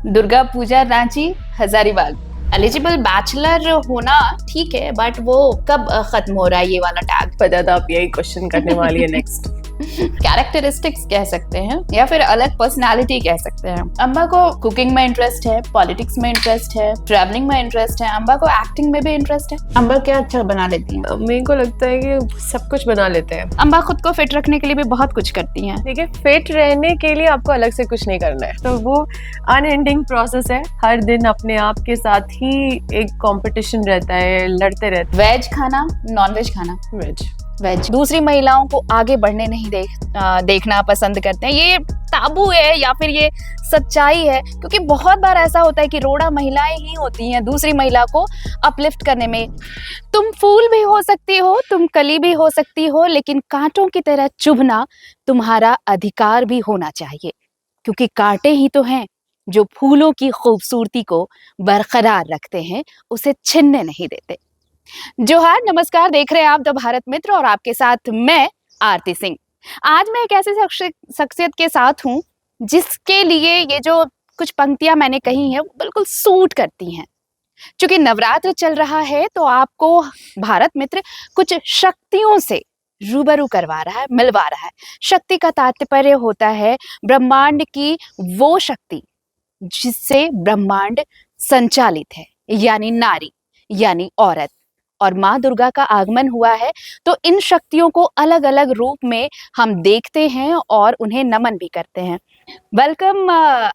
Durga Puja Ranchi Hazaribagh. Eligible bachelor होना ठीक है, बट वो कब खत्म हो रहा है ये वाला टैग? पता था आप यही क्वेश्चन करने वाली है नेक्स्ट। कैरेक्टरिस्टिक्स कह सकते हैं या फिर अलग पर्सनालिटी कह सकते हैं। अम्बा को कुकिंग में इंटरेस्ट है, पॉलिटिक्स में इंटरेस्ट है, ट्रैवलिंग में इंटरेस्ट है, अम्बा को एक्टिंग में भी इंटरेस्ट है। अम्बा क्या अच्छा बना लेती है? मेरे को लगता है कि सब कुछ बना लेते हैं। अम्बा खुद को फिट रखने के लिए भी बहुत कुछ करती हैं। ठीक है, फिट रहने के लिए आपको अलग से कुछ नहीं करना है, तो वो अनएंडिंग प्रोसेस है। हर दिन अपने आप के साथ ही एक कंपटीशन रहता है, लड़ते रहते हैं। वेज खाना, नॉन वेज खाना? वेज। दूसरी महिलाओं को आगे बढ़ने नहीं देखना पसंद करते हैं। ये ताबू है या फिर ये सच्चाई है? क्योंकि बहुत बार ऐसा होता है कि रोड़ा महिलाएं ही होती हैं दूसरी महिला को अपलिफ्ट करने में। तुम फूल भी हो सकती हो, तुम कली भी हो सकती हो, लेकिन कांटों की तरह चुभना तुम्हारा अधिकार भी होना चाहिए, क्योंकि कांटे ही तो हैं जो फूलों की खूबसूरती को बरकरार रखते हैं, उसे छिनने नहीं देते। जोहार, नमस्कार, देख रहे हैं आप द भारत मित्र और आपके साथ मैं आरती सिंह। आज मैं एक ऐसे शख्सियत के साथ हूँ जिसके लिए ये जो कुछ पंक्तियां मैंने कही हैं वो बिल्कुल सूट करती हैं। क्योंकि नवरात्र चल रहा है तो आपको भारत मित्र कुछ शक्तियों से रूबरू करवा रहा है, मिलवा रहा है। शक्ति का तात्पर्य होता है ब्रह्मांड की वो शक्ति जिससे ब्रह्मांड संचालित है, यानी नारी, यानी औरत। और माँ दुर्गा का आगमन हुआ है तो इन शक्तियों को अलग अलग रूप में हम देखते हैं और उन्हें नमन भी करते हैं। वेलकम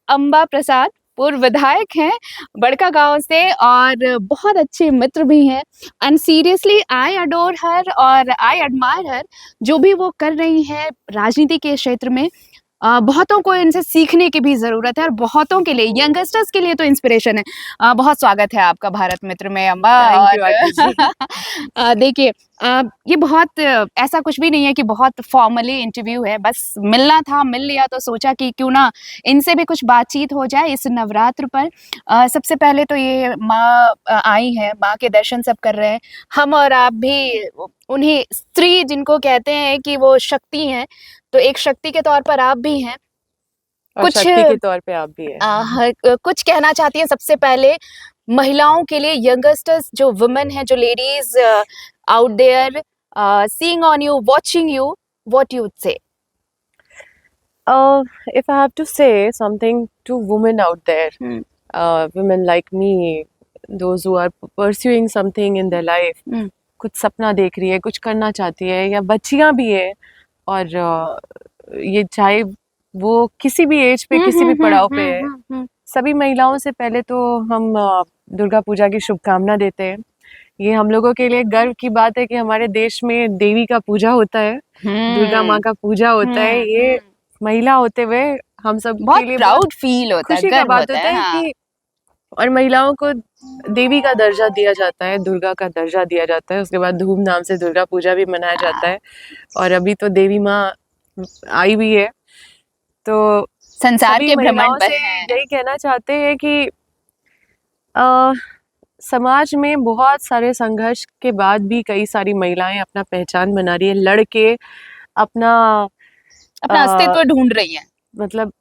अम्बा प्रसाद, पूर्व विधायक हैं बड़का गांव से और बहुत अच्छे मित्र भी हैं। एंड सीरियसली आई अडोर हर और आई एडमायर हर। जो भी वो कर रही है राजनीति के क्षेत्र में, बहुतों को इनसे सीखने की भी जरूरत है और बहुतों के लिए, यंगस्टर्स के लिए तो इंस्पिरेशन है। बहुत स्वागत है आपका भारत मित्र में अम्बा। और देखिए, ये बहुत ऐसा कुछ भी नहीं है कि बहुत फॉर्मली इंटरव्यू है, बस मिलना था, मिल लिया तो सोचा कि क्यों ना इनसे भी कुछ बातचीत हो जाए इस नवरात्र पर। सबसे पहले तो ये माँ आई है, माँ के दर्शन सब कर रहे हैं हम और आप भी। उन्हीं स्त्री जिनको कहते हैं कि वो शक्ति हैं, तो एक शक्ति के तौर पर आप भी हैं, और कुछ शक्ति के तौर पे आप भी हैं। कुछ कहना चाहती हैं सबसे पहले महिलाओं के लिए, यंगस्टर्स जो वुमेन है, जो ladies out there seeing on you, watching you, what you would say? If I have to say something to women out there, women like me, those who are pursuing something in their life, कुछ सपना देख रही है, कुछ करना चाहती है, या बच्चियां भी है, और ये चाहे वो किसी भी एज पे, किसी भी पड़ाव पे है, सभी महिलाओं से पहले तो हम दुर्गा पूजा की शुभकामना देते हैं। ये हम लोगों के लिए गर्व की बात है कि हमारे देश में देवी का पूजा होता है, दुर्गा माँ का पूजा होता है। ये महिला होते हुए हम सब बहुत के लिए प्राउड फील होता है, खुशी का बात होता है हाँ। कि और महिलाओं को देवी का दर्जा दिया जाता है, दुर्गा का दर्जा दिया जाता है। उसके बाद धूमधाम से दुर्गा पूजा भी मनाया जाता है, और अभी तो देवी माँ आई भी है, तो संसार के भ्रमण पर यही कहना चाहते हैं कि समाज में बहुत सारे संघर्ष के बाद भी कई सारी महिलाएं अपना पहचान बना रही है, लड़के अपना अस्तित्व ढूंढ रही है, मतलब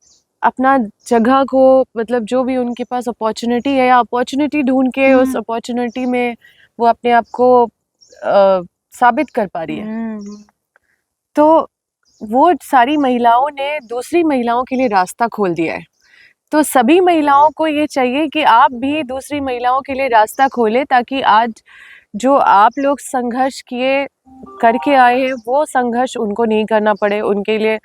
अपना जगह को, मतलब जो भी उनके पास अपॉर्चुनिटी है, या अपॉर्चुनिटी ढूंढ के उस अपॉर्चुनिटी में वो अपने आप को साबित कर पा रही है। तो वो सारी महिलाओं ने दूसरी महिलाओं के लिए रास्ता खोल दिया है। तो सभी महिलाओं को ये चाहिए कि आप भी दूसरी महिलाओं के लिए रास्ता खोलें, ताकि आज जो आप लोग संघर्ष किए करके आए हैं वो संघर्ष उनको नहीं करना पड़े, उनके लिए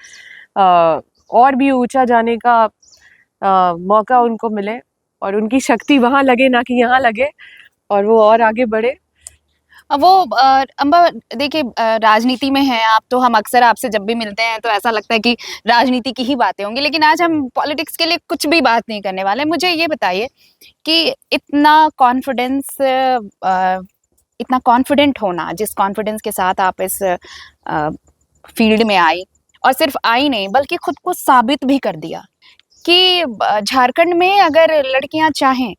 और भी ऊंचा जाने का मौका उनको मिले, और उनकी शक्ति वहाँ लगे ना कि यहाँ लगे, और वो और आगे बढ़े। वो अम्बा देखिए, राजनीति में हैं आप, तो हम अक्सर आपसे जब भी मिलते हैं तो ऐसा लगता है कि राजनीति की ही बातें होंगी, लेकिन आज हम पॉलिटिक्स के लिए कुछ भी बात नहीं करने वाले। मुझे ये बताइए कि इतना कॉन्फिडेंस, इतना कॉन्फिडेंट होना, जिस कॉन्फिडेंस के साथ आप इस फील्ड में आई, और सिर्फ आई नहीं बल्कि खुद को साबित भी कर दिया कि झारखंड में अगर लड़कियां चाहें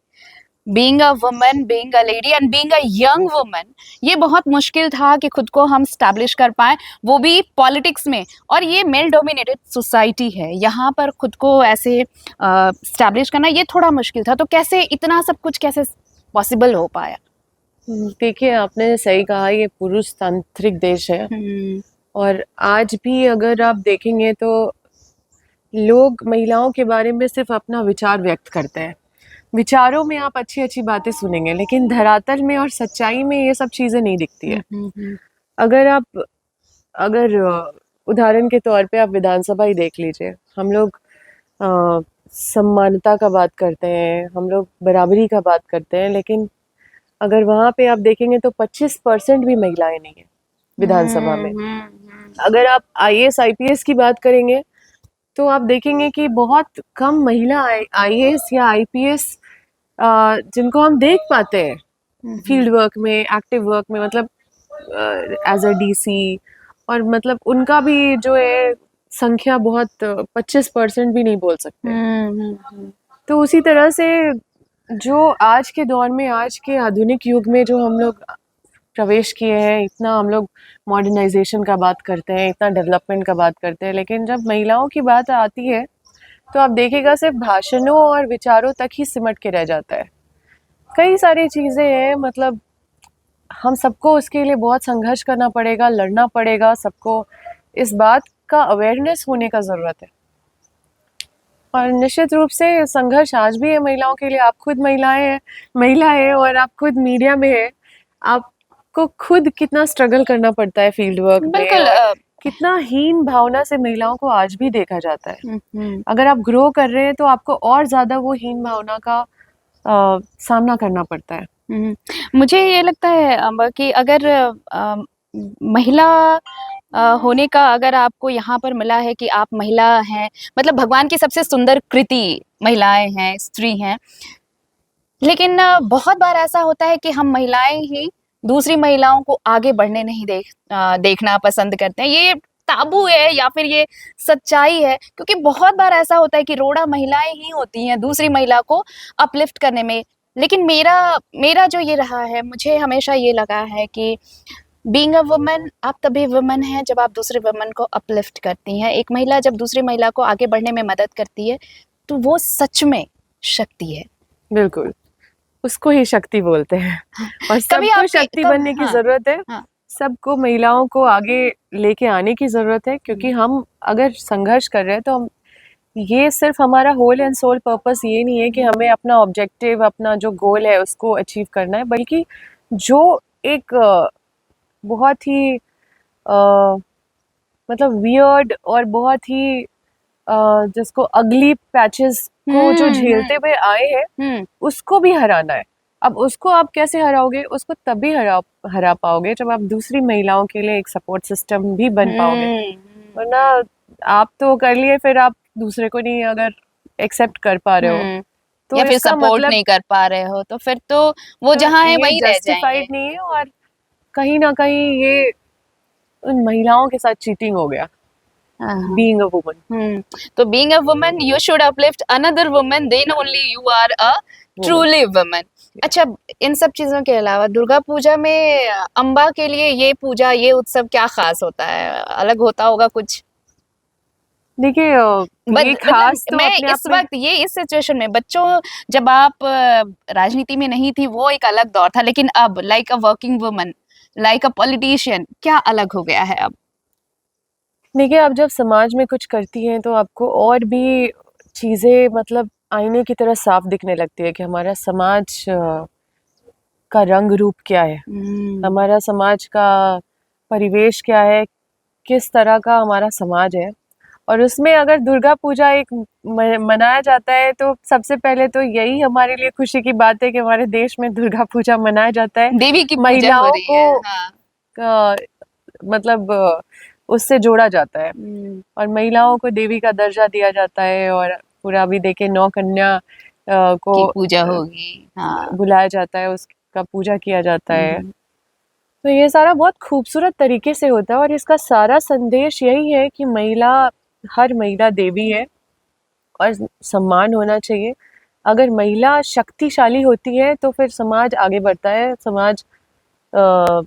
being a woman, being a lady and being a young woman, ये बहुत मुश्किल था कि खुद को हम स्टैब्लिश कर पाए, वो भी पॉलिटिक्स में। और ये मेल डोमिनेटेड सोसाइटी है, यहाँ पर खुद को ऐसे स्टैब्लिश करना ये थोड़ा मुश्किल था। तो कैसे इतना सब कुछ कैसे पॉसिबल हो पाया? देखिए, आपने सही कहा, ये पुरुष तांत्रिक देश है। और आज भी अगर आप देखेंगे तो लोग महिलाओं के बारे में सिर्फ अपना विचार व्यक्त करते हैं। विचारों में आप अच्छी अच्छी बातें सुनेंगे, लेकिन धरातल में और सच्चाई में ये सब चीज़ें नहीं दिखती है। अगर आप अगर उदाहरण के तौर पे आप विधानसभा ही देख लीजिए, हम लोग समानता का बात करते हैं, हम लोग बराबरी का बात करते हैं, लेकिन अगर वहाँ पे आप देखेंगे तो 25% भी महिलाएं नहीं है विधानसभा में। अगर आप आईएएस आईपीएस की बात करेंगे तो आप देखेंगे कि बहुत कम महिला आईएएस या आईपीएस जिनको हम देख पाते हैं फील्ड वर्क में, एक्टिव वर्क में, मतलब एज अ डीसी। और मतलब उनका भी जो है संख्या बहुत 25% भी नहीं बोल सकते। तो उसी तरह से जो आज के दौर में, आज के आधुनिक युग में जो हम लोग प्रवेश किए हैं, इतना हम लोग मॉडर्नाइजेशन का बात करते हैं, इतना डेवलपमेंट का बात करते हैं, लेकिन जब महिलाओं की बात आती है तो आप देखिएगा सिर्फ भाषणों और विचारों तक ही सिमट के रह जाता है। कई सारी चीज़ें हैं, मतलब हम सबको उसके लिए बहुत संघर्ष करना पड़ेगा, लड़ना पड़ेगा। सबको इस बात का अवेयरनेस होने का ज़रूरत है। और निश्चित रूप से संघर्ष आज भी है महिलाओं के लिए। आप खुद महिला है और आप खुद मीडिया में है। आपको खुद कितना स्ट्रगल करना पड़ता है फील्ड वर्क में, बिल्कुल। कितना हीन भावना से महिलाओं को आज भी देखा जाता है। अगर आप ग्रो कर रहे हैं तो आपको और ज़्यादा वो हीन भावना का सामना करना पड़ता है। मुझे ये लगता है अम्बर कि अगर महिला होने का अगर आपको यहाँ पर मिला है कि आप महिला हैं, मतलब भगवान की सबसे सुंदर कृति महिलाएं हैं, स्त्री हैं, लेकिन बहुत बार ऐसा होता है कि हम महिलाएं ही दूसरी महिलाओं को आगे बढ़ने नहीं देखना पसंद करते हैं। ये ताबू है या फिर ये सच्चाई है? क्योंकि बहुत बार ऐसा होता है कि रोड़ा महिलाएं ही होती हैं दूसरी महिला को अपलिफ्ट करने में। लेकिन मेरा मेरा जो ये रहा है, मुझे हमेशा ये लगा है कि बीइंग अ वुमन, आप तभी वुमन हैं जब आप दूसरे वुमन को अपलिफ्ट करती हैं। एक महिला जब दूसरी महिला को आगे बढ़ने में मदद करती है तो वो सच में शक्ति है। बिल्कुल, उसको ही शक्ति बोलते हैं। और सबको शक्ति बनने की जरूरत है। सबको महिलाओं को आगे लेके आने की जरूरत है, क्योंकि हम अगर संघर्ष कर रहे हैं तो हम, ये सिर्फ हमारा होल एंड सोल पर्पस ये नहीं है कि हमें अपना ऑब्जेक्टिव, अपना जो गोल है उसको अचीव करना है, बल्कि जो एक बहुत ही मतलब वियर्ड और बहुत ही जिसको अगली पैचेस को जो झेलते हुए आए हैं उसको भी हराना है। अब उसको आप कैसे हराओगे? उसको तभी हरा पाओगे जब आप दूसरी महिलाओं के लिए एक सपोर्ट सिस्टम भी बन पाओगे। वरना आप तो कर लिए, फिर आप दूसरे को नहीं अगर एक्सेप्ट कर पा रहे हो तो या फिर सपोर्ट नहीं कर पा रहे हो तो फिर तो वो जहाँ है वही रह जस्टिफाइड नहीं है। और कहीं ना कहीं ये उन महिलाओं के साथ चीटिंग हो गया। Being a woman. तो being a woman, you should uplift another woman, then only you are a truly woman. अच्छा, इन सब चीजों के अलावा दुर्गा पूजा में अम्बा के लिए ये पूजा, ये उत्सव क्या खास होता है? अलग होता होगा कुछ? देखिए, ये खास तो मैं इस वक्त ये इस सिचुएशन में, बच्चों जब आप राजनीति में नहीं थी वो एक अलग दौर था, लेकिन अब like a working woman, like a politician, क्या अलग हो गया है अब? देखिए, आप जब समाज में कुछ करती हैं तो आपको और भी चीज़ें मतलब आईने की तरह साफ दिखने लगती है कि हमारा समाज का रंग रूप क्या है, हमारा समाज का परिवेश क्या है, किस तरह का हमारा समाज है। और उसमें अगर दुर्गा पूजा एक मनाया जाता है तो सबसे पहले तो यही हमारे लिए खुशी की बात है कि हमारे देश में दुर्गा पूजा मनाया जाता है। देवी की महिलाओं को मतलब उससे जोड़ा जाता है और महिलाओं को देवी का दर्जा दिया जाता है। और पूरा भी देखे 9 कन्या को पूजा होगी, बुलाया जाता है, उसका पूजा किया जाता है। तो ये सारा बहुत खूबसूरत तरीके से होता है और इसका सारा संदेश यही है कि हर महिला देवी है और सम्मान होना चाहिए। अगर महिला शक्तिशाली होती है तो फिर समाज आगे बढ़ता है, समाज अ,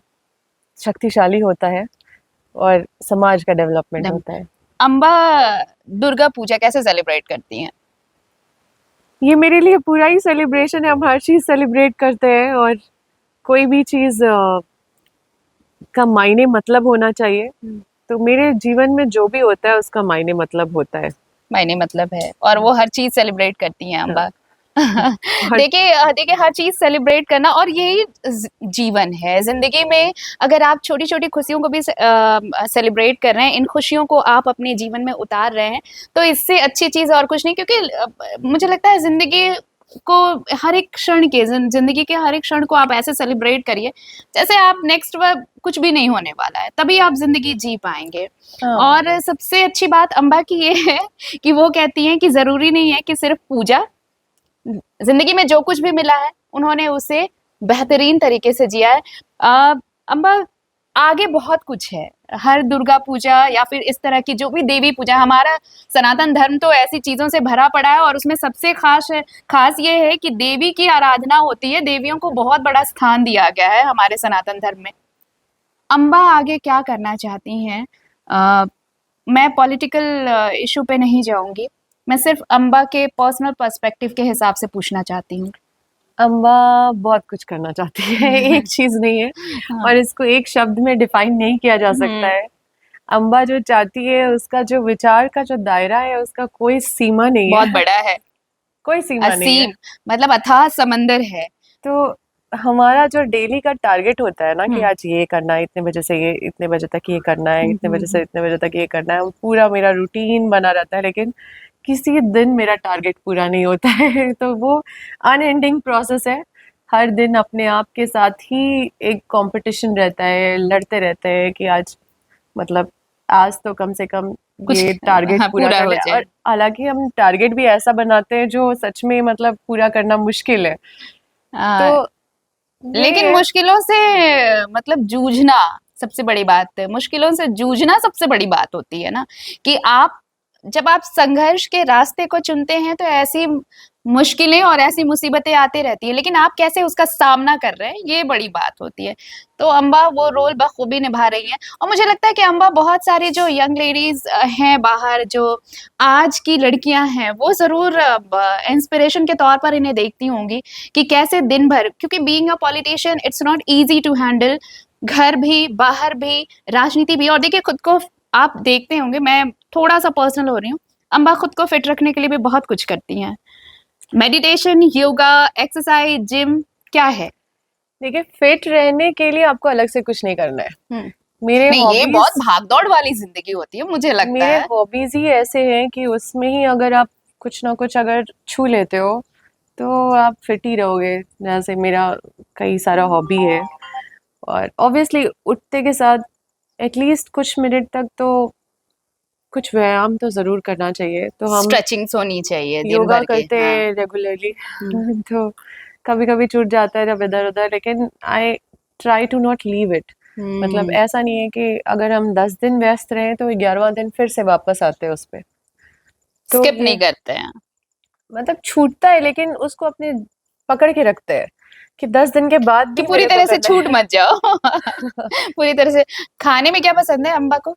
शक्तिशाली होता है और समाज का डेवलपमेंट डम- होता है। अम्बा दुर्गा पूजा कैसे सेलिब्रेट करती हैं? ये मेरे लिए पूरा ही सेलिब्रेशन है, हम हर चीज़ सेलिब्रेट करते हैं और कोई भी चीज़ का मायने मतलब होना चाहिए। तो मेरे जीवन में जो भी होता है उसका मायने मतलब होता है। मायने मतलब है, और वो हर चीज सेलिब्रेट करती हैं अम्बा। हर देखिए देखिए, हर चीज सेलिब्रेट करना, और यही जीवन है जिंदगी में। अगर आप छोटी छोटी खुशियों को भी सेलिब्रेट कर रहे हैं, इन खुशियों को आप अपने जीवन में उतार रहे हैं, तो इससे अच्छी चीज और कुछ नहीं। क्योंकि मुझे लगता है जिंदगी को, हर एक क्षण के जिंदगी के हर एक क्षण को आप ऐसे सेलिब्रेट करिए जैसे आप नेक्स्ट वह कुछ भी नहीं होने वाला है, तभी आप जिंदगी जी पाएंगे। हाँ, और सबसे अच्छी बात अम्बा की ये है कि वो कहती हैं कि जरूरी नहीं है कि सिर्फ पूजा, जिंदगी में जो कुछ भी मिला है उन्होंने उसे बेहतरीन तरीके से जिया है। अम्बा, आगे बहुत कुछ है। हर दुर्गा पूजा या फिर इस तरह की जो भी देवी पूजा, हमारा सनातन धर्म तो ऐसी चीजों से भरा पड़ा है, और उसमें सबसे खास ये है कि देवी की आराधना होती है, देवियों को बहुत बड़ा स्थान दिया गया है हमारे सनातन धर्म में। अम्बा आगे क्या करना चाहती हैं? मैं पॉलिटिकल इशू पे नहीं जाऊंगी, मैं सिर्फ अम्बा के पर्सनल पर्सपेक्टिव के हिसाब से पूछना चाहती हूँ। अम्बा बहुत कुछ करना चाहती है, एक चीज नहीं है हाँ। और इसको एक शब्द में डिफाइन नहीं किया जा सकता है। अम्बा जो चाहती है, उसका जो विचार का जो दायरा है, उसका कोई सीमा नहीं बहुत है, बड़ा है, कोई सीमा नहीं है। असीम, मतलब अथाह समंदर है। तो हमारा जो डेली का टारगेट होता है ना कि हम्म, आज ये करना है, इतने बजे से ये, इतने बजे तक ये करना है, इतने बजे से इतने बजे तक ये करना है, वो पूरा मेरा रूटीन बना रहता है, लेकिन किसी दिन मेरा टारगेट पूरा नहीं होता है। तो वो अनएंडिंग प्रोसेस है। हर दिन अपने आप के साथ ही एक कंपटीशन रहता है, लड़ते रहते हैं कि आज मतलब आज तो कम से कम कुछ ये टारगेट हाँ, पूरा पूरा कर हो ले। जाए। और हालांकि हम टारगेट भी ऐसा बनाते हैं जो सच में मतलब पूरा करना मुश्किल है। आ, तो यही लेकिन है। मुश्किलों से मतलब जूझना सबसे बड़ी बात है, मुश्किलों से जूझना सबसे बड़ी बात होती है ना, कि आप जब आप संघर्ष के रास्ते को चुनते हैं तो ऐसी मुश्किलें और ऐसी मुसीबतें आती रहती है, लेकिन आप कैसे उसका सामना कर रहे हैं, ये बड़ी बात होती है। तो अम्बा वो रोल बखूबी निभा रही हैं, और मुझे लगता है कि अम्बा बहुत सारी जो यंग लेडीज हैं बाहर, जो आज की लड़कियां हैं, वो जरूर इंस्पिरेशन के तौर पर इन्हें देखती होंगी कि कैसे दिन भर, क्योंकि being a politician it's not easy to handle, घर भी बाहर भी राजनीति भी। और देखिए, खुद को आप देखते होंगे, मैं थोड़ा सा पर्सनल हो रही हूँ, अम्बा खुद को फिट रखने के लिए भी बहुत कुछ करती हैं। मेडिटेशन, योगा, एक्सरसाइज, जिम, क्या है? देखिए, फिट रहने के लिए आपको अलग से कुछ नहीं करना है। हम्म, मेरे नहीं, ये बहुत हॉबीज भागदौड़ वाली जिंदगी होती है मुझे लगता मेरे है। हॉबीज ही ऐसे हैं कि उसमें ही अगर आप कुछ ना कुछ अगर छू लेते हो तो आप फिट ही रहोगे। जैसे मेरा कई सारा हॉबी है और ऑब्वियसली उठते के साथ एटलीस्ट कुछ मिनट तक तो कुछ व्यायाम तो ज़रूर करना चाहिए। तो हम स्ट्रेचिंग्स होनी चाहिए दिन योगा भर के। करते हाँ। हैं रेगुलरली। हम्म, तो कभी-कभी छूट जाता है जब इधर-उधर, लेकिन I try to not leave it. मतलब ऐसा नहीं है कि अगर हम 10 दिन व्यस्त रहें तो 11वां दिन फिर से वापस आते हैं उस पे। तो स्किप ये नहीं करते हैं मतलब छूटता है लेकिन उसको अपने पकड़ के रखते हैं कि 10 दिन के बाद कि भी पूरी मेरे को तरह से करना छूट है। मत जाओ। पूरी तरह से। खाने में क्या पसंद है अम्बा को?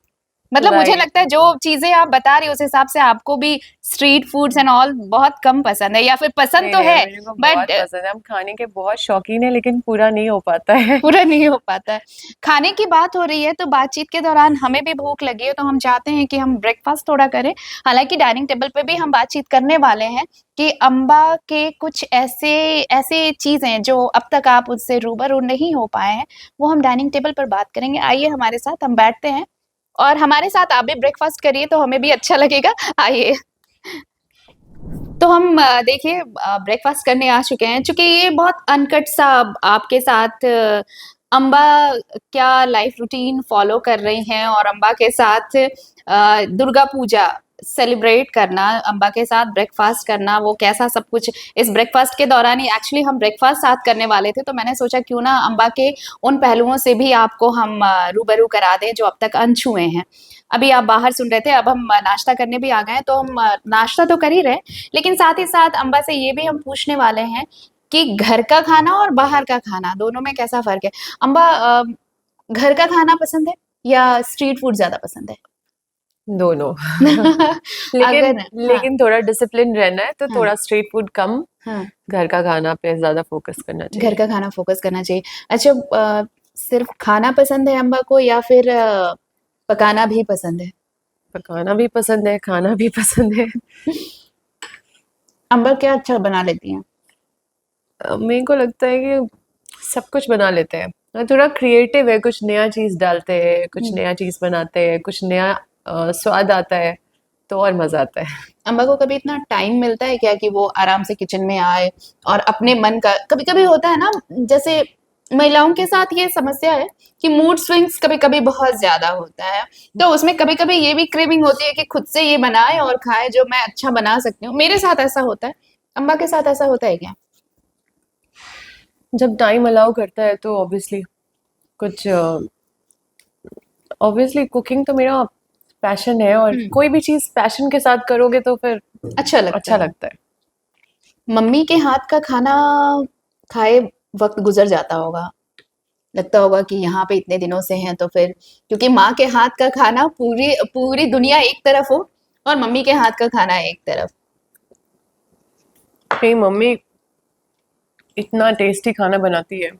मतलब मुझे राइट। लगता है जो चीजें आप बता रही हो उस हिसाब से आपको भी स्ट्रीट फूड्स एंड ऑल बहुत कम पसंद है, या फिर पसंद नहीं तो नहीं, है मेरे को बहुत बट पसंद है। हम खाने के बहुत शौकीन है लेकिन पूरा नहीं हो पाता है। पूरा नहीं हो पाता है। खाने की बात हो रही है तो बातचीत के दौरान हमें भी भूख लगी है, तो हम चाहते हैं कि हम ब्रेकफास्ट थोड़ा करें। हालांकि डाइनिंग टेबल पे भी हम बातचीत करने वाले हैं कि अम्बा के कुछ ऐसे ऐसे चीजें जो अब तक आप उससे रूबरू नहीं हो पाए हैं, वो हम डाइनिंग टेबल पर बात करेंगे। आइए हमारे साथ, हम बैठते हैं, और हमारे साथ आप भी ब्रेकफास्ट करिए तो हमें भी अच्छा लगेगा। आइए। तो हम देखिए ब्रेकफास्ट करने आ चुके हैं, चूंकि ये बहुत अनकट सा आपके साथ अम्बा क्या लाइफ रूटीन फॉलो कर रही हैं, और अम्बा के साथ दुर्गा पूजा सेलिब्रेट करना, अम्बा के साथ ब्रेकफास्ट करना, वो कैसा सब कुछ इस ब्रेकफास्ट के दौरान ही, एक्चुअली हम ब्रेकफास्ट साथ करने वाले थे, तो मैंने सोचा क्यों ना अम्बा के उन पहलुओं से भी आपको हम रूबरू करा दें जो अब तक अनछुए हैं। अभी आप बाहर सुन रहे थे, अब हम नाश्ता करने भी आ गए हैं, तो हम नाश्ता तो कर ही रहे, लेकिन साथ ही साथ अम्बा से ये भी हम पूछने वाले हैं कि घर का खाना और बाहर का खाना दोनों में कैसा फर्क है। अम्बा, घर का खाना पसंद है या स्ट्रीट फूड ज्यादा पसंद है? दोनों। अगर लेकिन हाँ, लेकिन थोड़ा डिसिप्लिन रहना है तो हाँ, थोड़ा स्ट्रीट फूड कम, हाँ, घर का खाना पे ज्यादा फोकस करना घर चाहिए। का खाना फोकस करना चाहिए। अच्छा, सिर्फ खाना पसंद है अम्बा को या फिर पकाना भी पसंद है? पकाना भी पसंद है, खाना भी पसंद है। अम्बा क्या अच्छा बना लेती हैं? मेरे को लगता है कि सब कुछ बना लेते हैं और थोड़ा क्रिएटिव है, कुछ नया चीज डालते हैं, कुछ हम्म। नया चीज बनाते हैं, कुछ नया स्वाद आता है तो और मजा आता है। अम्बा को कभी इतना टाइम मिलता है क्या कि वो आराम से किचन में आए और अपने मन का, कभी कभी होता है ना, जैसे महिलाओं के साथ ये समस्या है कि मूड स्विंग्स कभी कभी बहुत ज्यादा होता है, तो उसमें कभी कभी ये भी क्रेविंग होती है कि खुद से ये बनाए और खाए जो मैं अच्छा बना सकती हूँ। मेरे साथ ऐसा होता है, अम्बा के साथ ऐसा होता है क्या? जब टाइम अलाउ करता है तो ऑब्वियसली कुछ ऑब्वियसली कुकिंग तो मेरा पैशन है और कोई भी चीज पैशन के साथ करोगे तो फिर अच्छा लगता अच्छा है। लगता है। मम्मी के हाथ का खाना खाए वक्त गुजर जाता होगा, लगता होगा कि यहाँ पे इतने दिनों से हैं, तो फिर क्योंकि माँ के हाथ का खाना पूरी पूरी दुनिया एक तरफ हो और मम्मी के हाथ का खाना एक तरफ। मेरी मम्मी इतना टेस्टी खाना बनाती है,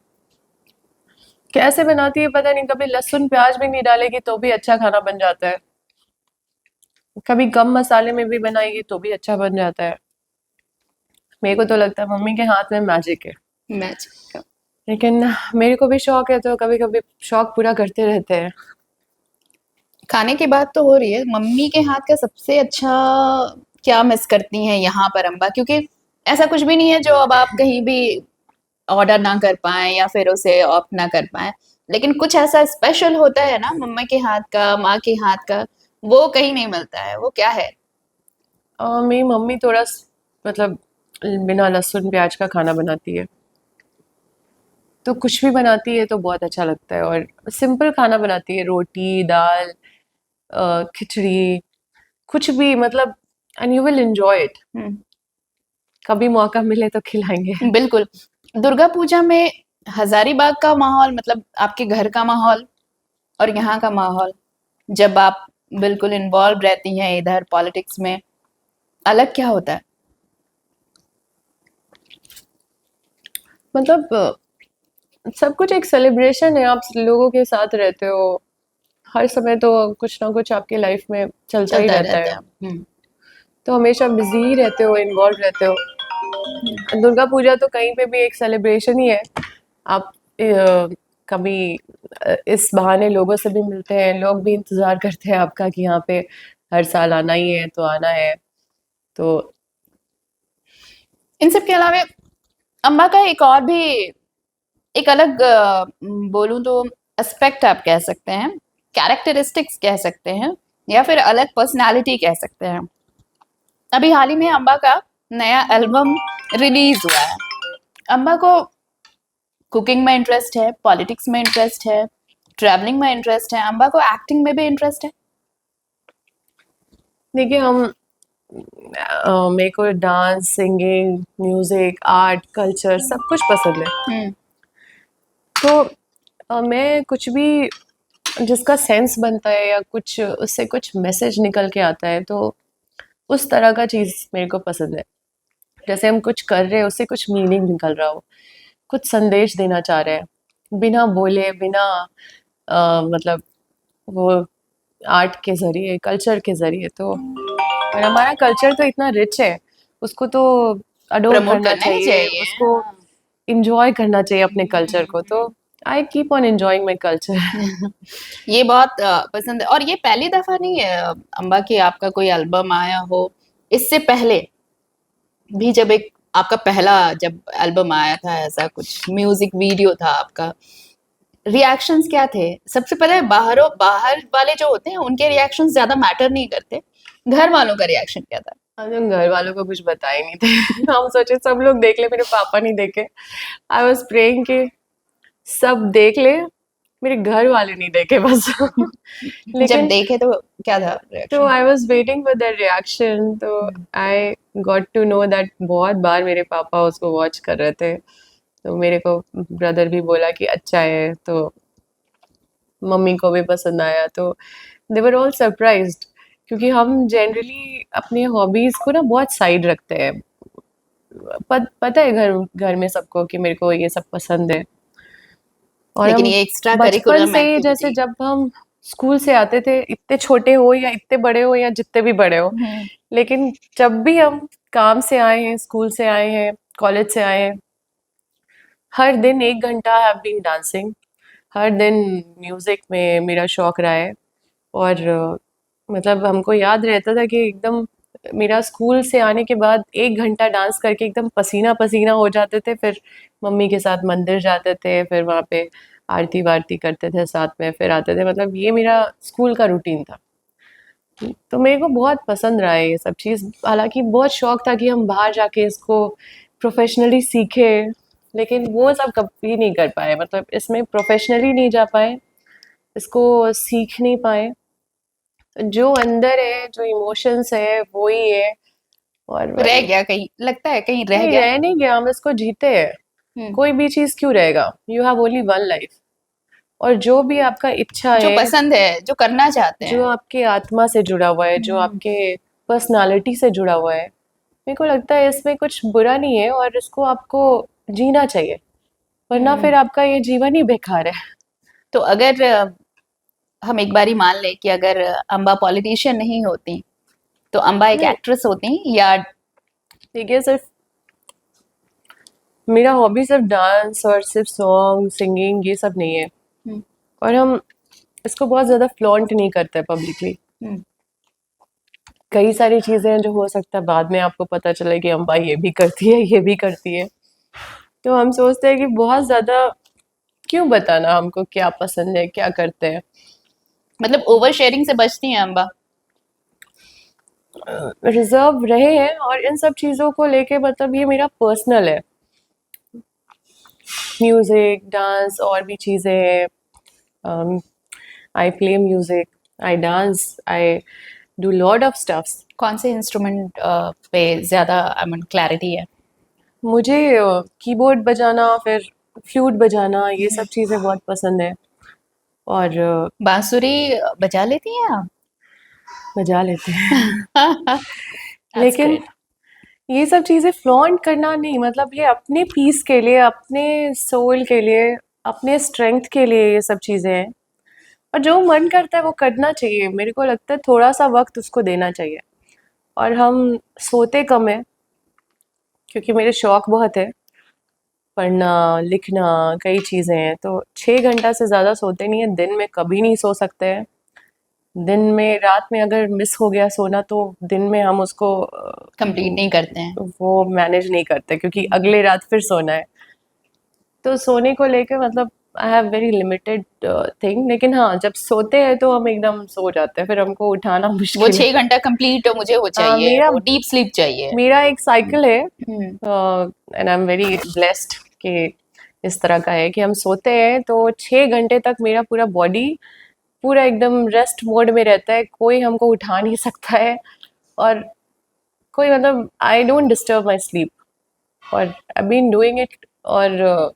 कैसे बनाती है पता नहीं, कभी लहसुन प्याज भी नहीं डालेगी तो भी अच्छा खाना बन जाता है, कभी कम मसाले में भी बनाएगी तो भी अच्छा बन जाता है। मेरे को तो लगता है मम्मी के हाथ में मैजिक है। मैच लेकिन मेरे को भी शौक है तो कभी कभी शौक पूरा करते रहते हैं। खाने की बात तो हो रही है, मम्मी के हाथ का सबसे अच्छा क्या मिस करती हैं यहाँ पर अम्बा? क्योंकि ऐसा कुछ भी नहीं है जो अब आप कहीं भी ऑर्डर ना कर पाए या फिर उसे ऑप्ट ना कर पाए, लेकिन कुछ ऐसा स्पेशल होता है ना मम्मा के हाथ का, माँ के हाथ का, वो कहीं नहीं मिलता है। वो क्या है? मेरी मम्मी थोड़ा मतलब बिना लहसुन प्याज का खाना बनाती है, तो कुछ भी बनाती है तो बहुत अच्छा लगता है, और सिंपल खाना बनाती है, रोटी दाल खिचड़ी, कुछ भी मतलब, and you will enjoy it. कभी मौका मिले तो खिलाएंगे। बिल्कुल। दुर्गा पूजा में हजारीबाग का माहौल, मतलब आपके घर का माहौल और यहाँ का माहौल, जब आप बिल्कुल इन्वॉल्व रहती हैं इधर पॉलिटिक्स में, अलग क्या होता है? मतलब सब कुछ एक सेलिब्रेशन है, आप लोगों के साथ रहते हो हर समय, तो कुछ ना कुछ आपके लाइफ में चलता ही चलता रहता रहता है, है। तो हमेशा बिजी ही रहते हो, इन्वॉल्व रहते हो। दुर्गा पूजा तो कहीं पे भी एक सेलिब्रेशन ही है। आप कभी इस बहाने लोगों से भी मिलते हैं, लोग भी इंतजार करते हैं आपका कि यहाँ पे हर साल आना ही है तो आना है। तो इन सब के अलावा अम्बा का एक और भी, एक अलग बोलूं तो एस्पेक्ट आप कह सकते हैं, कैरेक्टरिस्टिक्स कह सकते हैं, या फिर अलग पर्सनालिटी कह सकते हैं। अभी हाल ही में अम्बा का नया एल्बम रिलीज हुआ है। अम्बा को कुकिंग में इंटरेस्ट है, पॉलिटिक्स में इंटरेस्ट है, ट्रैवलिंग में इंटरेस्ट है, अम्बा को एक्टिंग में भी इंटरेस्ट है। देखिए मेरे को dance, singing, music, art, culture सब कुछ पसंद है। तो मैं कुछ भी जिसका सेंस बनता है या कुछ उससे कुछ मैसेज निकल के आता है, तो उस तरह का चीज़ मेरे को पसंद है। जैसे हम कुछ कर रहे हैं, उससे कुछ मीनिंग निकल रहा हो, कुछ संदेश देना चाह रहे हैं, बिना बोले, बिना मतलब वो आर्ट के ज़रिए, कल्चर के ज़रिए। तो और हमारा कल्चर तो इतना रिच है, उसको तो अडोर प्रमोट करना करना ही चाहिए, चाहिए। उसको एन्जॉय करना चाहिए अपने कल्चर को। तो I keep on enjoying my culture. ये बहुत पसंद है, और ये पहली दफा नहीं है अम्बा की आपका कोई एल्बम आया हो। इससे पहले भी जब एक आपका पहला जब एल्बम आया था, ऐसा कुछ म्यूजिक वीडियो था आपका, रिएक्शंस क्या थे? सबसे पहले बाहर वाले जो होते हैं उनके रिएक्शंस ज्यादा मैटर नहीं करते, घर वालों का रिएक्शन क्या था? हम घर वालों को कुछ बताए नहीं थे हम सोचे सब लोग देख ले, मेरे पापा नहीं देखे। आई वॉज प्रेइंग कि सब देख ले, मेरे घर वाले नहीं देखे बस जब लेकिन देखे तो क्या था तो reaction? I was waiting for that reaction. तो I got to know that बहुत बार मेरे पापा उसको वॉच कर रहे थे। तो मेरे को ब्रदर भी बोला कि अच्छा है, तो मम्मी को भी पसंद आया। तो दे वर ऑल सरप्राइज्ड, क्योंकि हम जनरली अपने हॉबीज को ना बहुत साइड रखते हैं। पता है घर घर में सबको कि मेरे को ये सब पसंद है। और लेकिन हम ये एक्स्ट्रा बचपन करिकुलम से ही, जैसे एक्टिविटी। जब हम स्कूल से आते थे, इतने छोटे हो या इतने बड़े हो या जितने भी बड़े हो, लेकिन जब भी हम काम से आए हैं, स्कूल से आए हैं, कॉलेज से आए हैं, हर दिन 1 घंटा हैव बीन डांसिंग। हर दिन म्यूजिक में मेरा शौक रहा है। और मतलब हमको याद रहता था कि एकदम मेरा स्कूल से आने के बाद 1 घंटा डांस करके एकदम पसीना पसीना हो जाते थे। फिर मम्मी के साथ मंदिर जाते थे, फिर वहाँ पे आरती वारती करते थे साथ में, फिर आते थे। मतलब ये मेरा स्कूल का रूटीन था। तो मेरे को बहुत पसंद रहा है ये सब चीज़। हालांकि बहुत शौक था कि हम बाहर जाके इसको प्रोफेशनली सीखे, लेकिन वो सब कभी नहीं कर पाए। मतलब इसमें प्रोफेशनली नहीं जा पाए, इसको सीख नहीं पाए। जो अंदर है, जो इमोशंस है, वो ही है। और रह वही गया कहीं, लगता है कहीं रह नहीं, गया। रह नहीं गया, हम इसको जीते हैं। हम्म, कोई भी चीज क्यों रहेगा, you have only one life. और जो भी आपका इच्छा जो है, पसंद है, जो करना चाहते जो हैं। आपके आत्मा से जुड़ा हुआ है, जो हम्म, आपके पर्सनालिटी से जुड़ा हुआ है, मेरे को लगता है इसमें कुछ बुरा नहीं है और इसको आपको जीना चाहिए। वरना हम्म। फिर आपका ये जीवन ही बेकार है। तो अगर हम एक बारी मान लें कि अगर अम्बा पॉलिटिशियन नहीं होती, तो अम्बा एक नहीं, एक्ट्रेस होती, या देखिए, सिर्फ मेरा हॉबी सिर्फ डांस और सिर्फ सॉन्ग सिंगिंग ये सब नहीं है। हम्म, और हम इसको बहुत ज़्यादा फ्लॉन्ट नहीं करते पब्लिकली। हम्म, कई सारी चीज़ें हैं जो हो सकता है बाद में आपको पता चले कि अम्बा ये भी करती है, ये भी करती है। तो हम सोचते हैं कि बहुत ज़्यादा क्यों बताना हमको क्या पसंद है, क्या करते हैं। मतलब ओवर शेयरिंग से बचती हैं अम्बा? रिजर्व रहे हैं, और इन सब चीज़ों को लेके मतलब ये मेरा पर्सनल है। म्यूज़िक, डांस और भी चीज़ें हैं। I play music, I dance, I do lot of stuffs. कौन से इंस्ट्रूमेंट पे ज्यादा आई मीन क्लैरिटी है? मुझे कीबोर्ड बजाना, फिर फ्लूट बजाना, ये सब चीज़ें बहुत पसंद है। और बांसुरी बजा लेती हैं आप? बजा लेते हैं दैट्स लेकिन ग्रेट। ये सब चीज़ें फ्लॉन्ट करना नहीं, मतलब ये अपने पीस के लिए, अपने सोल के लिए, अपने स्ट्रेंथ के लिए ये सब चीज़ें हैं। और जो मन करता है वो करना चाहिए। मेरे को लगता है थोड़ा सा वक्त उसको देना चाहिए। और हम सोते कम है, क्योंकि मेरे शौक बहुत है, पढ़ना, लिखना, कई चीज़ें हैं। तो 6 घंटा से ज़्यादा सोते नहीं है, दिन में कभी नहीं सो सकते हैं। दिन में, रात में अगर मिस हो गया सोना तो दिन में हम उसको कंप्लीट नहीं करते हैं। वो मैनेज नहीं करते, क्योंकि अगले रात फिर सोना है। तो सोने को लेके मतलब I have very limited thing. लेकिन हाँ, जब सोते हैं तो हम एकदम सो जाते हैं, फिर हमको उठाना वो मुश्किल है। 6 घंटा कंप्लीट मुझे वो चाहिए, मेरा वो डीप स्लीप चाहिए। मेरा एक साइकिल है, hmm, and I am very blessed कि इस तरह का है कि हम सोते हैं तो 6 घंटे तक मेरा पूरा बॉडी पूरा एकदम रेस्ट मोड में रहता है। कोई हमको उठा नहीं सकता है, और कोई मतलब I don't disturb my sleep. और आई बीन डूइंग इट, और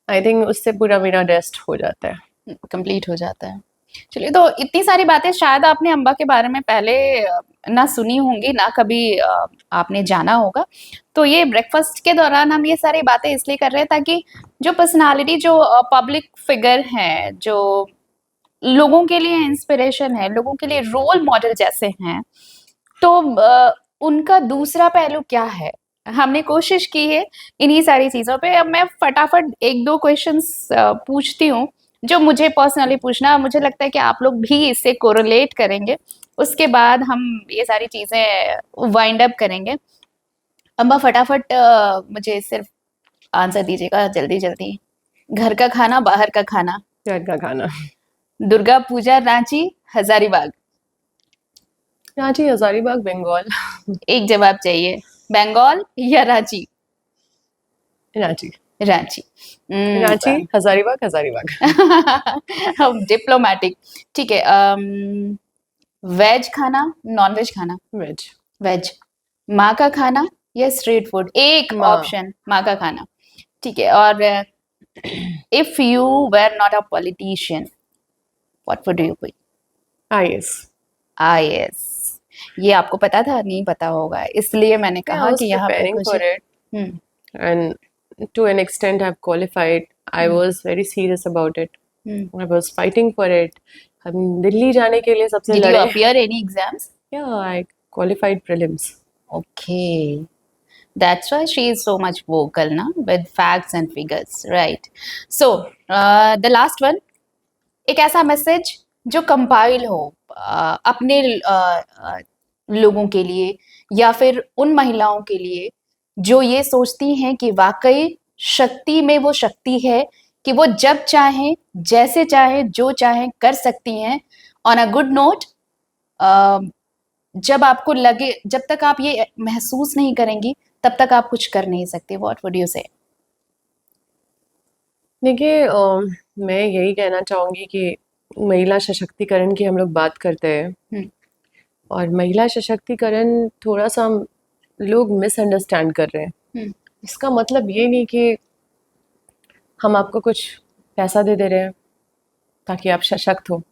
आई थिंक उससे पूरा मेरा रेस्ट हो जाता है। कंप्लीट हो जाता है। चलिए, तो इतनी सारी बातें शायद आपने अम्बा के बारे में पहले ना सुनी होंगी, ना कभी आपने जाना होगा। तो ये ब्रेकफास्ट के दौरान हम ये सारी बातें इसलिए कर रहे हैं ताकि जो पर्सनालिटी, जो पब्लिक फिगर हैं, जो लोगों के लिए इंस्पिरेशन है, लोगों के लिए रोल मॉडल जैसे हैं, तो उनका दूसरा पहलू क्या है, हमने कोशिश की है इन्हीं सारी चीजों पे। अब मैं फटाफट एक दो क्वेश्चंस पूछती हूँ, जो मुझे पर्सनली पूछना, मुझे लगता है कि आप लोग भी इससे कोरिलेट करेंगे। उसके बाद हम ये सारी चीजें वाइंड अप करेंगे। अम्बा, फटाफट मुझे सिर्फ आंसर दीजिएगा, जल्दी जल्दी। घर का खाना, बाहर का खाना? घर का खाना। दुर्गा पूजा रांची, हजारीबाग? रांची, हजारीबाग, बंगाल। एक जवाब चाहिए, बंगाल या रांची? रांची। रांची। रांची, हजारीबाग, हजारीबाग। हम डिप्लोमेटिक। ठीक है, वेज खाना, नॉन वेज खाना? वेज। वेज। माँ का खाना या स्ट्रीट फूड? एक माँ। ऑप्शन माँ का खाना। ठीक है, और if you were not a politician, what would you be? IAS. IAS. ये आपको पता था? नहीं पता होगा, इसलिए मैंने Yeah, I कहा was कि यहाँ पे preparing कुछ। for it, hmm and to an extent I've qualified. I hmm was very serious about it. Hmm. I was fighting for it. हम दिल्ली जाने के लिए सबसे Did you लड़े। appear any exams? Yeah, I qualified prelims. Okay. That's why she is so much vocal, na, with facts and figures, right? So, the last one, एक ऐसा message जो compile हो अपने लोगों के लिए या फिर उन महिलाओं के लिए जो ये सोचती हैं कि वाकई शक्ति में वो शक्ति है कि वो जब चाहें, जैसे चाहें, जो चाहें कर सकती हैं। ऑन अ गुड नोट, जब आपको लगे, जब तक आप ये महसूस नहीं करेंगी तब तक आप कुछ कर नहीं सकते। व्हाट वुड यू से? देखिए, मैं यही कहना चाहूँगी कि महिला सशक्तिकरण की हम लोग बात करते हैं, और महिला सशक्तिकरण थोड़ा सा लोग मिसअंडरस्टैंड कर रहे हैं। इसका मतलब ये नहीं कि हम आपको कुछ पैसा दे दे रहे हैं ताकि आप सशक्त हो।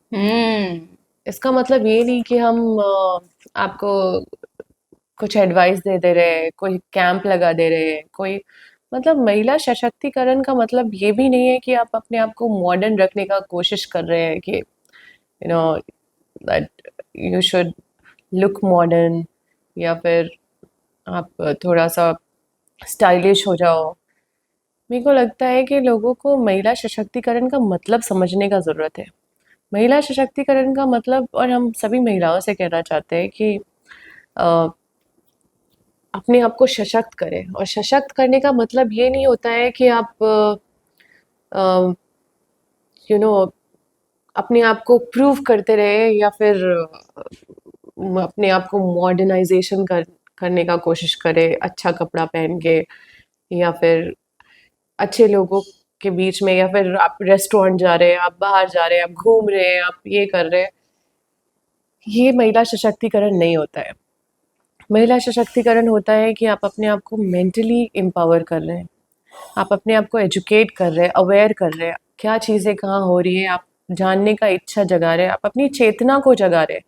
इसका मतलब ये नहीं कि हम आपको कुछ एडवाइस दे दे रहे हैं, कोई कैंप लगा दे रहे हैं, कोई मतलब महिला सशक्तिकरण का मतलब ये भी नहीं है कि आप अपने आप को मॉडर्न रखने का कोशिश कर रहे हैं कि you know that you should look modern, या फिर आप थोड़ा सा स्टाइलिश हो जाओ। मेरे को लगता है कि लोगों को महिला सशक्तिकरण का मतलब समझने का ज़रूरत है। महिला सशक्तिकरण का मतलब, और हम सभी महिलाओं से कहना चाहते हैं कि अपने आप को सशक्त करें, और सशक्त करने का मतलब ये नहीं होता है कि आप यू नो अपने आप को प्रूव करते रहे, या फिर अपने आप को मॉडर्नाइजेशन करने का कोशिश करें अच्छा कपड़ा पहन के, या फिर अच्छे लोगों के बीच में, या फिर आप रेस्टोरेंट जा रहे हैं, आप बाहर जा रहे हैं, आप घूम रहे हैं, आप ये कर रहे हैं। ये महिला सशक्तिकरण नहीं होता है। महिला सशक्तिकरण होता है कि आप अपने आप को मेंटली एम्पावर कर रहे हैं, आप अपने आप को एजुकेट कर रहे हैं, अवेयर कर रहे हैं, क्या चीज़ें कहाँ हो रही है, आप जानने का इच्छा जगा रहे हैं, आप अपनी चेतना को जगा रहे हैं।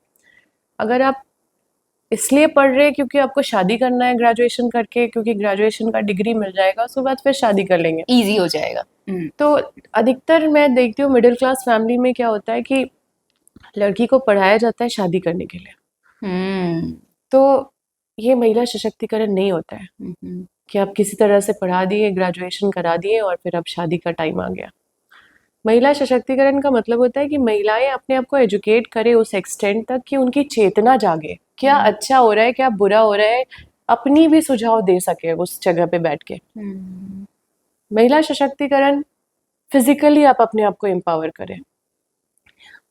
अगर आप इसलिए पढ़ रहे हैं क्योंकि आपको शादी करना है ग्रेजुएशन करके, क्योंकि ग्रेजुएशन का डिग्री मिल जाएगा, उसके बाद फिर शादी कर लेंगे, इजी हो जाएगा। तो अधिकतर मैं देखती हूँ मिडिल क्लास फैमिली में क्या होता है कि लड़की को पढ़ाया जाता है शादी करने के लिए। तो ये महिला सशक्तिकरण नहीं होता है कि आप किसी तरह से पढ़ा दिए, ग्रेजुएशन करा दिए, और फिर अब शादी का टाइम आ गया। महिला सशक्तिकरण का मतलब होता है कि महिलाएं अपने आप को एजुकेट करें उस एक्सटेंट तक कि उनकी चेतना जागे, क्या अच्छा हो रहा है, क्या बुरा हो रहा है, अपनी भी सुझाव दे सके उस जगह पे बैठ के। महिला सशक्तिकरण फिजिकली आप अपने आप को एम्पावर करें।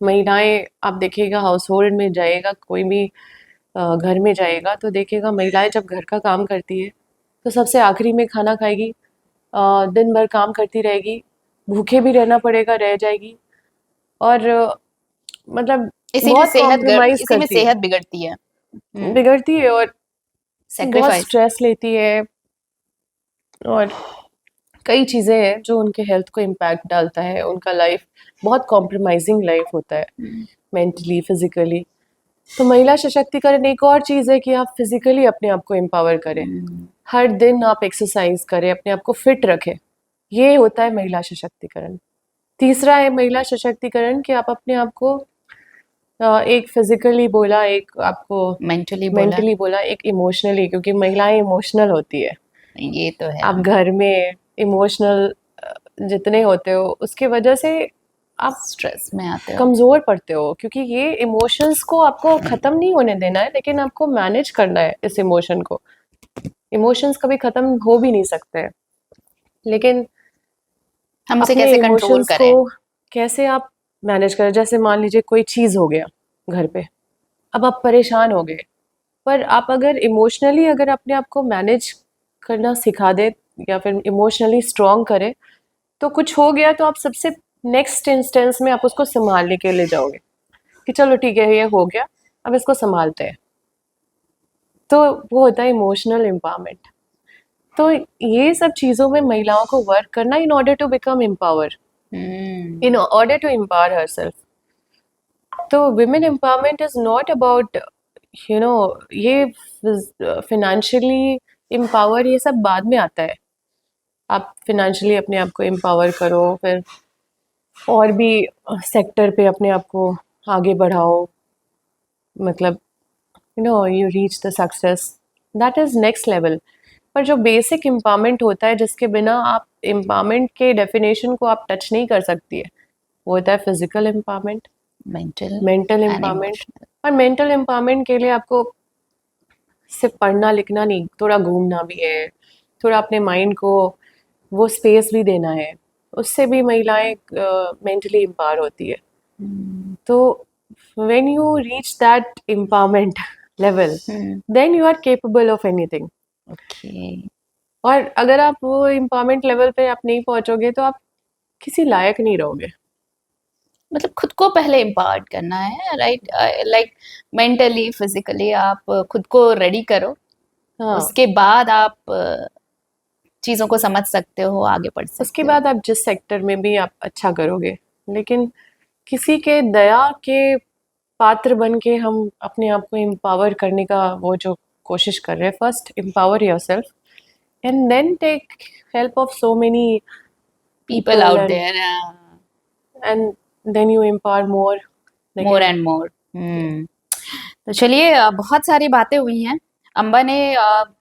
महिलाएं, आप देखिएगा हाउस होल्ड में जाएगा, कोई भी घर में जाएगा तो देखेगा महिलाएं जब घर का काम करती है तो सबसे आखिरी में खाना खाएगी, दिन भर काम करती रहेगी, भूखे भी रहना पड़ेगा, रह जाएगी, और मतलब इसी में बहुत कॉम्प्रोमाइज इसी में करती है, सेहत बिगड़ती है, बिगड़ती है, और बहुत Sacrifice. स्ट्रेस लेती है, और कई चीज़ें हैं जो उनके हेल्थ को इम्पैक्ट डालता है। उनका लाइफ बहुत कॉम्प्रोमाइजिंग लाइफ होता है, मेंटली, फिजिकली। तो महिला सशक्तिकरण एक और चीज़ है कि आप फिजिकली अपने आप को एम्पावर करें, हर दिन आप एक्सरसाइज करें, अपने आप को फिट रखें, ये होता है महिला सशक्तिकरण। तीसरा है महिला सशक्तिकरण कि आप अपने आप को एक फिजिकली बोला, एक आपको मेंटली बोला, एक इमोशनली, क्योंकि महिलाएं इमोशनल होती है। ये तो है। आप घर में इमोशनल जितने होते हो उसके वजह से आप स्ट्रेस में आते हो, कमज़ोर पड़ते हो, क्योंकि ये इमोशंस को आपको ख़त्म नहीं होने देना है, लेकिन आपको मैनेज करना है इस इमोशन को। इमोशंस कभी ख़त्म हो भी नहीं सकते हैं, लेकिन हम उसे अपने कैसे कंट्रोल इमोशंस करें? को कैसे आप मैनेज करें। जैसे मान लीजिए कोई चीज़ हो गया घर पे, अब आप परेशान हो गए, पर आप अगर इमोशनली अगर अपने आप को मैनेज करना सिखा दे या फिर इमोशनली स्ट्रॉन्ग करे, तो कुछ हो गया तो आप सबसे नेक्स्ट इंस्टेंस में आप उसको संभालने के लिए जाओगे कि चलो ठीक है ये हो गया, अब इसको संभालते हैं। तो वो होता है इमोशनल एम्पावरमेंट। तो ये सब चीज़ों में महिलाओं को वर्क करना in order to become empower, in order to empower herself. तो women empowerment is not about ये फिनेंशियली एम्पावर, ये सब बाद में आता है। आप फिनेंशियली अपने आप को एम्पावर करो, फिर और भी सेक्टर पे अपने आप को आगे बढ़ाओ, मतलब you reach the success, that is next level. पर जो बेसिक एम्पावरमेंट होता है जिसके बिना आप एम्पावरमेंट के डेफिनेशन को आप टच नहीं कर सकती है, वो होता है फिजिकल एम्पावरमेंट, मेंटल एम्पावरमेंट। और मेंटल एम्पावरमेंट के लिए आपको सिर्फ पढ़ना लिखना नहीं, थोड़ा घूमना भी है, थोड़ा अपने माइंड को वो स्पेस भी देना है, उससे भी महिलाएं मेंटली एम्पावर होती है। तो when you reach that empowerment level, then you are capable of anything. और अगर आप वो एम्पावरमेंट लेवल पे आप नहीं पहुंचोगे तो आप किसी लायक नहीं रहोगे। मतलब खुद को पहले एम्पावर्ड करना है, राइट? लाइक मेंटली फिजिकली आप खुद को रेडी करो, हाँ, उसके बाद आप चीजों को समझ सकते हो, आगे बढ़ सकते उसके हो। बाद आप जिस सेक्टर में भी आप अच्छा करोगे, लेकिन किसी के दया के पात्र बन के हम अपने आप को एम्पावर करने का वो जो कोशिश कर रहे हैं, first empower yourself and then take help of so many people out there, and then you empower more and more. तो चलिए, बहुत सारी बातें हुई हैं। अम्बा ने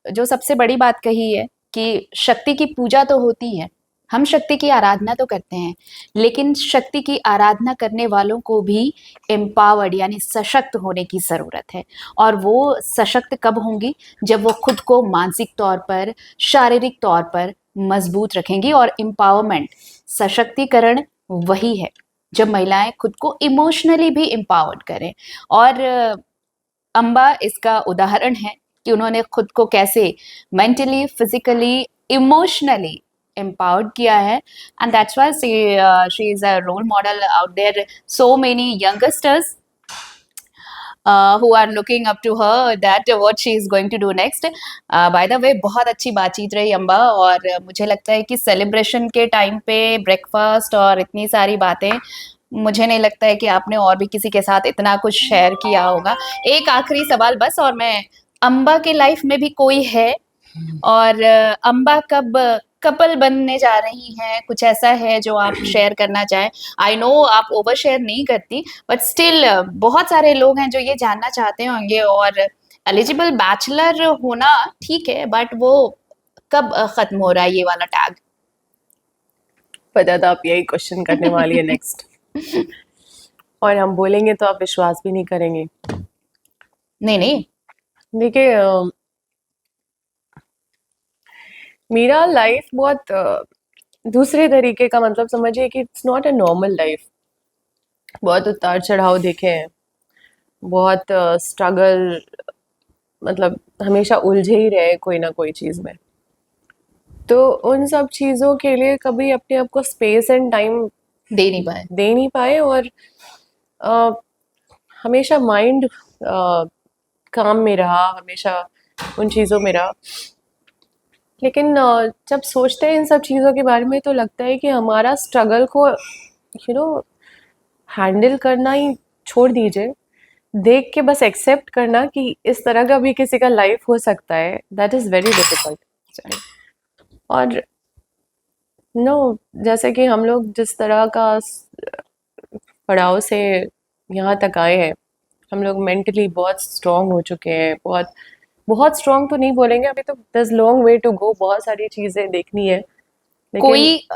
जो सबसे बड़ी बात कही है कि शक्ति की पूजा तो होती है, हम शक्ति की आराधना तो करते हैं, लेकिन शक्ति की आराधना करने वालों को भी एम्पावर्ड यानी सशक्त होने की जरूरत है। और वो सशक्त कब होंगी? जब वो खुद को मानसिक तौर पर, शारीरिक तौर पर मजबूत रखेंगी। और एम्पावरमेंट, सशक्तिकरण वही है जब महिलाएं खुद को इमोशनली भी एम्पावर्ड करें। और अम्बा इसका उदाहरण है कि उन्होंने खुद को कैसे मेंटली, फिजिकली, इमोशनली empowered किया है, and that's why she is a role model out there. So many youngsters who are looking up to her that what she is going to do next. By the way, बहुत अच्छी बातचीत रही अम्बा, और मुझे लगता है कि सेलिब्रेशन के टाइम पे ब्रेकफास्ट और इतनी सारी बातें, मुझे नहीं लगता है कि आपने और भी किसी के साथ इतना कुछ शेयर किया होगा। एक आखिरी सवाल बस, और मैं, अम्बा के लाइफ में भी कोई है, और अम्बा कब कपल बनने जा रही हैं? कुछ ऐसा है जो आप शेयर करना चाहें? आई नो आप ओवर शेयर नहीं करती, बट स्टिल बहुत सारे लोग हैं जो ये जानना चाहते होंगे। और एलिजिबल बैचलर होना ठीक है, बट वो कब खत्म हो रहा है ये वाला टैग? पता था आप यही क्वेश्चन करने वाली है नेक्स्ट। और हम बोलेंगे तो आप विश्वास भी नहीं करेंगे। नहीं, देखिए, मेरा लाइफ बहुत दूसरे तरीके का, मतलब समझिए कि it's not a normal life. बहुत उतार चढ़ाव देखे हैं, बहुत स्ट्रगल, मतलब हमेशा उलझे ही रहे कोई ना कोई चीज़ में। तो उन सब चीज़ों के लिए कभी अपने आप को स्पेस एंड टाइम दे नहीं पाए, और हमेशा माइंड काम में रहा, हमेशा उन चीज़ों में रहा। लेकिन जब सोचते हैं इन सब चीज़ों के बारे में तो लगता है कि हमारा स्ट्रगल को हैंडल करना ही छोड़ दीजिए, देख के बस एक्सेप्ट करना कि इस तरह का भी किसी का लाइफ हो सकता है, दैट इज़ वेरी डिफिकल्ट। और जैसे कि हम लोग जिस तरह का पड़ाव से यहाँ तक आए हैं, हम लोग मेंटली बहुत स्ट्रांग हो चुके हैं। बहुत बहुत स्ट्रांग तो नहीं बोलेंगे, अभी तो there's long way to go, बहुत सारी चीज़ें देखनी है। कोई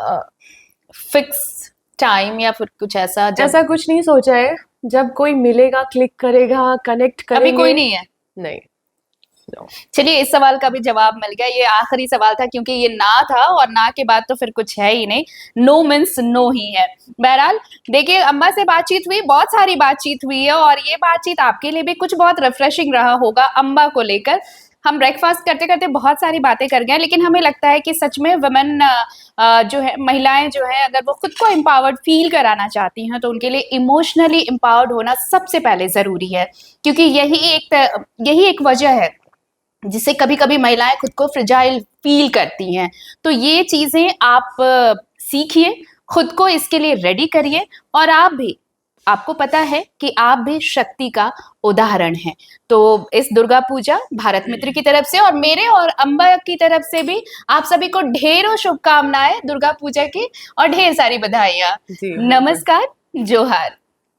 फिक्स टाइम या फिर कुछ ऐसा? ऐसा कुछ नहीं सोचा है। जब कोई मिलेगा, क्लिक करेगा, कनेक्ट करेंगे। अभी कोई नहीं है? नहीं, चलिए, इस सवाल का भी जवाब मिल गया। ये आखिरी सवाल था क्योंकि ये ना था और ना के बाद तो फिर कुछ है ही नहीं। नो मीन्स नो ही है। बहरहाल देखिए, अम्मा से बातचीत हुई, बहुत सारी बातचीत हुई है और ये बातचीत आपके लिए भी कुछ बहुत रिफ्रेशिंग रहा होगा अम्मा को लेकर। हम ब्रेकफास्ट करते करते बहुत सारी बातें कर गए, लेकिन हमें लगता है कि सच में वुमेन जो है, महिलाएं जो है, अगर वो खुद को एम्पावर्ड फील कराना चाहती हैं तो उनके लिए इमोशनली एम्पावर्ड होना सबसे पहले जरूरी है, क्योंकि यही एक वजह है जिससे कभी कभी महिलाएं खुद को फ्रिजाइल फील करती हैं। तो ये चीजें आप सीखिए, खुद को इसके लिए रेडी करिए और आपको पता है कि आप भी शक्ति का उदाहरण हैं। तो इस दुर्गा पूजा भारत मित्र की तरफ से और मेरे और अम्बा की तरफ से भी आप सभी को ढेरों शुभकामनाएं दुर्गा पूजा की और ढेर सारी बधाइयां। जी, नमस्कार, जोहार।